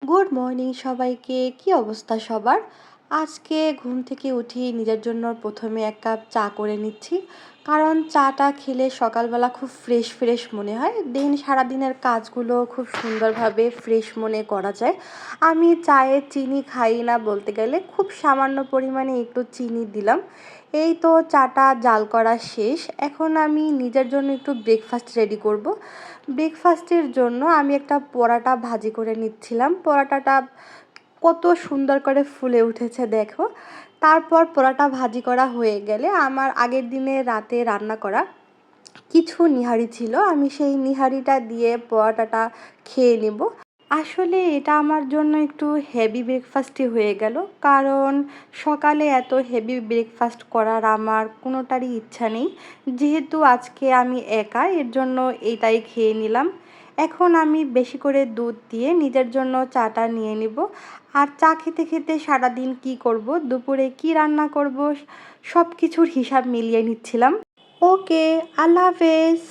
Good morning সবাইকে। কি অবস্থা সবার? আজকে ঘুম থেকে উঠি নিজের জন্য প্রথমে এক কাপ চা করে নিচ্ছি। কারণ চাটা খেলে সকালবেলা খুব ফ্রেশ ফ্রেশ মনে হয়, দেন সারাদিনের কাজগুলো খুব সুন্দরভাবে ফ্রেশ মনে করা যায়। আমি চায়ে চিনি খাই না বলতে গেলে, খুব সামান্য পরিমাণে একটু চিনি দিলাম। এই তো চাটা জাল করা শেষ। এখন আমি নিজের জন্য একটু ব্রেকফাস্ট রেডি করব। ব্রেকফাস্টের জন্য আমি একটা পরাটা ভাজি করে নিচ্ছিলাম। পরাটাটা কত সুন্দর করে ফুলে উঠেছে দেখো। তারপর পরাটা ভাজি করা হয়ে গেলে আমার আগের দিনে রাতে রান্না করা কিছু নিহারি ছিল, আমি সেই নিহারিটা দিয়ে পরাটাটা খেয়ে নেব। আসলে এটা আমার জন্য একটু হেভি ব্রেকফাস্টই হয়ে গেল, কারণ সকালে এত হেভি ব্রেকফাস্ট করার আমার কোনোটারই ইচ্ছা নেই। যেহেতু আজকে আমি একা, এর জন্য এটাই খেয়ে নিলাম। এখন আমি বেশি করে দুধ দিয়ে নিজের জন্য চাটা নিয়ে নিব। আর চা খেতে খেতে সারাদিন কি করব, দুপুরে কি রান্না করব, সব কিছুর হিসাব মিলিয়ে নিচ্ছিলাম। ওকে, আল্লাহ হাফেজ।